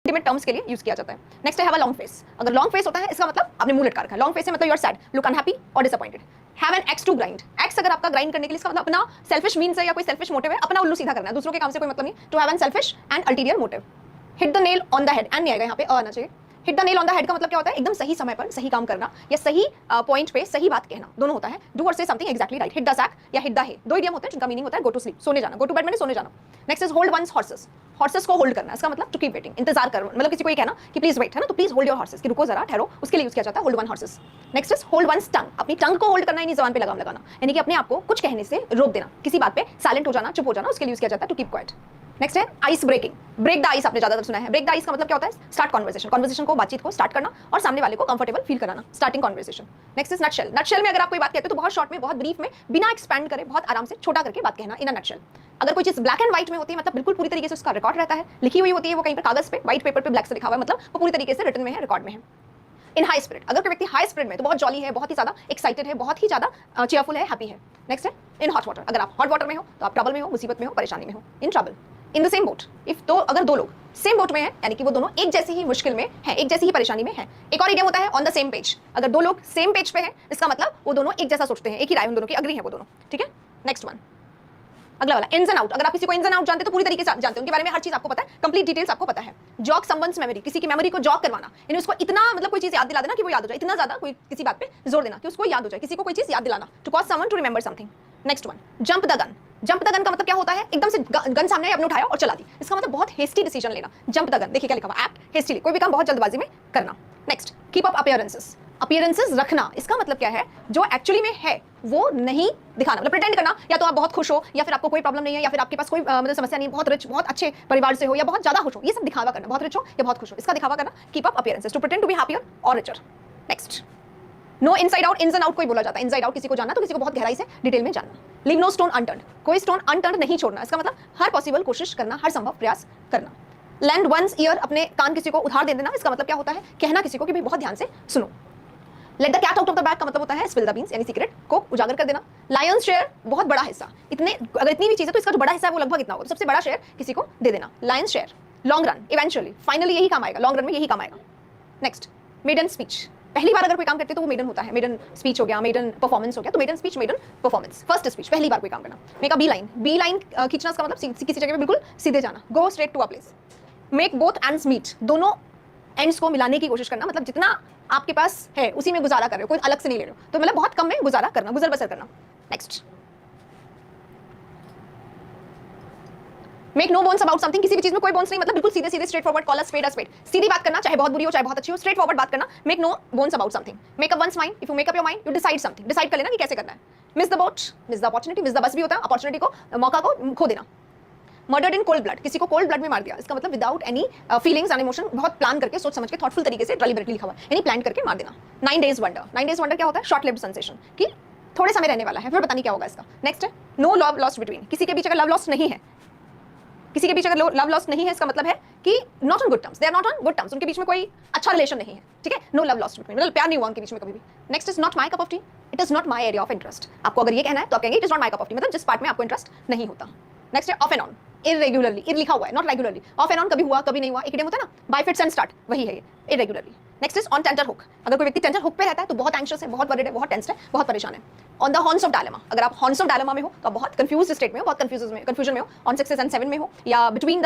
Intimate terms के लिए use किया जाता है। नेक्स्ट है हैव अ लॉन्ग फेस। अगर लॉन्ग फेस होता है इसका मतलब आपने मुंह लटका रखा है। लॉन्ग फेस से मतलब you are sad, look unhappy और disappointed. Have an axe to grind. Axe अगर आपका ग्राइंड करने के लिए इसका मतलब अपना सेल्फिश मीन्स है या कोई सेल्फिश मोटिव है, अपना उल्लू सीधा करना है, दूसरों के काम से कोई मतलब नहीं। To have an selfish and ulterior motive. Hit the nail on the head, and नहीं आएगा यहाँ पे, आना चाहिए। Hit the nail on the head का मतलब क्या होता है? एकदम सही समय पर सही काम करना या सही पॉइंट पे सही बात कहना, दोनों होता है। Do or say something exactly right. Hit the sack या हिट द हे, दो इडियम होते हैं जिनका मीनिंग होता है गो टू स्लीप, सोने जाना, गो टू बेड मैंने सोने जाना। Next is hold one's horses. Horses को होल्ड करना, इसका मतलब टू कीप वेटिंग, इंतजार कर, मतलब किसी को ये कहना कि प्लीज वेट, है ना, तो प्लीज होल्ड योर हॉर्सेस, कि रुको जरा, ठहरो, उसके लिए यूज किया जाता है hold one horses. Next is hold ones tongue. अपनी टंग को होल्ड करना, यानी जबान पे लगाम लगाना, यानी कि अपने आप को कुछ कहने से रोक देना, किसी बात पे साइलेंट हो जाना, चुप हो जाना, उसके लिए यूज किया जाता है टू कीप क्वाइट। नेक्स्ट है ice breaking. Break the ice आपने ज्यादातर सुना है। ब्रेक द आइस का मतलब क्या होता है? स्टार्ट कॉन्वर्सेशन, कॉन्वर्सेशन को, बातचीत को स्टार्ट करना और सामने वाले को कंफर्टेबल फील कराना, starting conversation. Next is nutshell. Nutshell में अगर आप कोई बात कहते हो तो बहुत शॉर्ट में, बहुत ब्रीफ में, बिना एक्सपैंड करे, बहुत आराम से छोटा करके बात कहना, इन अ नटशेल। अगर कोई चीज ब्लैक एंड व्हाइट में होती है मतलब बिल्कुल पूरी तरीके से उसका रिकॉर्ड रहता है, लिखी हुई होती है वो कहीं पर कागज पे, व्हाइट पेपर पे ब्लैक से लिखा हुआ है, मतलब वो पूरी तरीके से रिटन में है, रिकॉर्ड में है। इन हाई स्पिरिट। अगर कोई व्यक्ति हाई स्पिरिट में तो बहुत जॉली है, बहुत ही ज्यादा एक्साइटेड है, बहुत ही ज्यादा चेयरफुल है, हैप्पी है। नेक्स्ट है इन हॉट वाटर। अगर आप हॉट वाटर में हो तो आप ट्रबल में हो, मुसीबत में हो, परेशानी में हो, in trouble. In the same boat. If तो अगर दो लोग सेम बोट में हैं, यानी कि वो दोनों एक जैसी ही मुश्किल में हैं, एक जैसी ही परेशानी में हैं। एक और इडियम होता है ऑन द सेम पेज। अगर दो लोग सेम पेज पे हैं इसका मतलब वो दोनों एक जैसा सोचते हैं, एक ही राय उन दोनों की, अग्री है वो दोनों, ठीक है। नेक्स्ट वन, अगला वाला इन्स एंड आउट। अगर आप किसी को इन्स एंड आउट जानते हो तो पूरी तरीके से जानते हो, उनके बारे में हर चीज आपको पता है, कंप्लीट डिटेल्स आपको पता है। Jog someone's memory. किसी की मेमोरी को जॉग करवाना, यानी उसको इतना, मतलब कोई चीज याद दिला देना कि वो याद हो जाए, इतना ज्यादा कोई किसी बात पे जोर देना कि उसको याद हो जाए, किसी को कोई चीज याद दिलाना, to cause someone to remember something. Next one, jump the gun. Jump the gun का मतलब क्या होता है? एकदम से गन सामने आई, आपने उठाया और चला दी, इसका मतलब बहुत हेस्टी डिसीजन लेना। जंप द गन, देखिए क्या लिखा हुआ, एक्ट हेस्टीली, कोई भी काम बहुत जल्दबाजी में करना। Next, keep up appearances. Appearances रखना, इसका मतलब क्या है? जो एक्चुअली में है वो नहीं दिखाना, मतलब प्रिटेंड करना, या तो आप बहुत खुश हो, या फिर आपको कोई प्रॉब्लम नहीं है, या फिर आपके पास कोई मतलब समस्या नहीं, बहुत रिच, बहुत अच्छे परिवार से हो, या बहुत ज्यादा खुश हो, ये सब दिखावा करना, बहुत रिच हो या बहुत खुश हो, इसका दिखावा करना, keep up appearances, to pretend to be happier और richer. Next, no inside out. Ins and out कोई बोला जाता है, इनसाइड आउट किसी को जानना तो किसी को बहुत गहराई से डिटेल में जानना। Leave no stone unturned. कोई स्टोन अनटर्न्ड नहीं छोड़ना, इसका मतलब हर पॉसिबल कोशिश करना, हर संभव प्रयास करना। Lend one's ear. अपने कान किसी को उधार दे देना, इसका मतलब क्या होता है? कहना किसी को कि भाई बहुत ध्यान से सुनो। Let the cat out of the bag का मतलब होता है स्पिल द बीन्स, यानी सीक्रेट को उजागर कर देना। लायंस शेयर, बहुत बड़ा हिस्सा, इतने अगर इतनी भी चीज है तो इसका जो बड़ा हिस्सा है वो लगभग इतना होगा, तो सबसे बड़ा शेयर किसी को दे देना, lion's share. Long run, eventually, finally यही काम आएगा, लॉन्ग रन में यही काम आएगा। Next, maiden speech. पहली बार अगर कोई काम करते तो वो मेडन होता है, मेडन स्पीच हो गया, मेडन परफॉर्मेंस हो गया, तो maiden speech, maiden performance, first speech, पहली बार कोई काम करना। Make a beeline. Beeline खींचना, इसका मतलब किसी जगह पे बिल्कुल सीधे जाना, go straight to a place. Make both ends meet. दोनों एंड्स को मिलाने की कोशिश करना, मतलब जितना आपके पास है उसी में गुजारा कर रहे हो, कोई अलग से नहीं ले रहे हो, तो मतलब बहुत कम में गुजारा करना, गुजर बसर करना। Next, make no bones about something. किसी भी चीज में कोई बोन्स नहीं, मतलब बिल्कुल सीधे सीधे, straight forward, call a spade a spade. सीधी बात करना, चाहे बहुत बुरी हो चाहे बहुत अच्छी हो, स्ट्रेट फॉरवर्ड बात करना। Make no bones about something. Make up one's mind. If you make up your mind you decide something, decide कर लेना कि कैसे करना है। Miss the boat, miss the opportunity. Miss the bus भी होता है अपॉर्चुनिटी को, मौका को खो देना। Murdered in cold blood. किसी को कोल्ड ब्लड में मार दिया, इसका मतलब without any feelings and emotion, बहुत प्लान करके, सोच समझ के, थॉटफुल तरीके से, डेलिबरेटली लिखा हुआ है, यानी प्लान करके मार देना। 9 डेज वंडर। 9 डेज वंडर क्या होता है? शॉर्ट लिव्ड सेंसेशन, कि थोड़े समय रहने वाला है, फिर पता नहीं क्या होगा इसका। नेक्स्ट है नो लव लॉस्ट बिटवीन। किसी के बीच अगर लव लॉस्ट नहीं है, किसी के बीच अगर लव लॉस्ट नहीं है, इसका मतलब है कि not on good terms, they are not on good terms, उनके बीच में कोई अच्छा रिलेशन नहीं है, ठीक है। नो लव लॉस्ट बिटवीन, मतलब प्यार नहीं हुआ उनके बीच में कभी भी। Next is not my cup of T. It is not my area of interest. आपको अगर ये कहना है तो आप कहेंगे it is not my cup of T, मतलब जिस पार्ट में आपको इंटरेस्ट नहीं होता। नेक्स्ट है ऑफ एंड ऑन। इरेगुलरली, इर लिखा हुआ है, not regularly. Of and on कभी हुआ कभी नहीं हुआ, एक इडियम होता है ना, बाय फिट्स एंड स्टार्ट, वही है ये, irregularly. Next is on tenter hook. अगर कोई व्यक्ति टेंटर हुक पे रहता है तो बहुत एंग्शियस है, बहुत वरीड है, बहुत टेंस्ड है, बहुत परेशान है। On the horns of dilemma. अगर आप हॉर्न्स ऑफ डायलेमा में हो तो आप बहुत कंफ्यूज्ड स्टेट में हो, बहुत कंफ्यूजन में हो। ऑन 6 एंड 7 में हो, या बिटवीन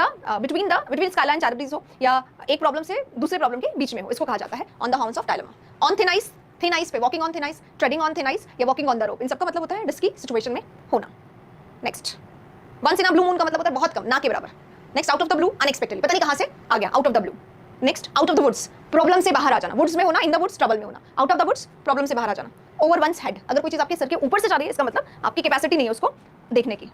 स्काईलाइन चैरिटीज हो, या एक प्रॉब्लम से दूसरे प्रॉब्लम के बीच में हो, इसको कहा जाता है on the horns of dilemma. On thin ice, thin ice पे, walking on thin ice, treading on thin ice, या वॉकिंग ऑन द रोप, इन सबका मतलब होता है रिस्की सिचुएशन में होना। Next, once in a blue moon का मतलब होता है बहुत कम, ना के बराबर। Next, out of the blue, unexpectedly, पता नहीं कहां से आ गया, out of the blue. Next, out of the woods, problem से बाहर आ जाना, वुड्स में होना, इन द वुड्स ट्रबल में होना, out of the woods, problem से बाहर आ जाना। Over one's head. अगर कोई चीज आपके सर के ऊपर से जा रही है, इसका मतलब आपकी कैपेसिटी नहीं है उसको देखने की,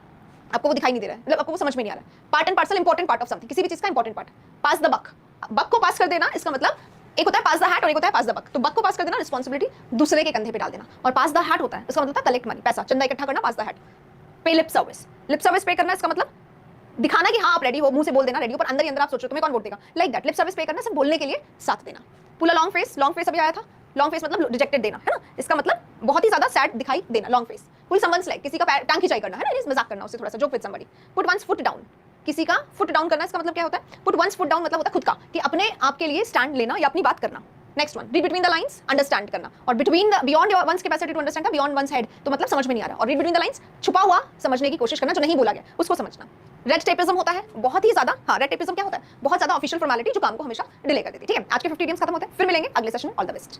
आपको वो दिखाई नहीं दे रहा है, मतलब आपको वो समझ में नहीं आ रहा है। Part and parcel, important part of something, किसी भी चीज का important part. Pass the buck. Buck को पास कर देना, इसका मतलब एक होता है पास द हैट और एक होता है पास द बक। तो बक को पास कर देना, रिस्पॉन्सिबिलिटी दूसरे के कंधे पे डाल देना, और पास द हैट होता है, इसका मतलब होता है कलेक्ट मनी, पैसा, चंदा इकट्ठा करना, पास द हैट। पे लिप सर्विस। लिप सर्विस पे करना, इसका मतलब दिखाना कि हाँ आप रेडी हो, मुंह से बोल देना रेडी हो, पर अंदर ही अंदर आप सोच रहे हो तुम्हें कौन वोट देगा, लाइक दैट। लिप सर्विस पे करना, सिर्फ बोलने के लिए साथ देना। Pull a long face. Long face अभी आया था, लॉन्ग फेस मतलब रिजेक्टेड देना, है ना, इसका मतलब बहुत ही ज्यादा सैड दिखाई देना, लॉन्ग फेस। पुल समवन्स लेग, किसी का टांग खिंचाई करना, है ना, मजाक करना उससे, थोड़ा सा joke with somebody. Put one's foot down, किसी का फुट डाउन करना, इसका मतलब क्या होता है? पुट वंस फुट डाउन मतलब होता है खुद का, कि अपने आप के लिए स्टैंड लेना या अपनी बात करना। Next one, read between the lines, understand करना। और between the beyond your one's capacity to understand था, बियॉन्ड वंस हेड, तो मतलब समझ में नहीं आ रहा। और रीड बिटवीन द लाइंस, छुपा हुआ समझने की कोशिश करना, जो नहीं बोला गया उसको समझना। रेड टेपिज्म होता है बहुत ही ज्यादा, हाँ रेड टेपिज्म क्या होता है? बहुत ज्यादा ऑफिशियल फॉर्मेलिटी जो काम को हमेशा डिले कर देती है। ठीक है, आज के 50 idioms खत्म होते हैं, फिर मिलेंगे अगले सेशन में। All the best.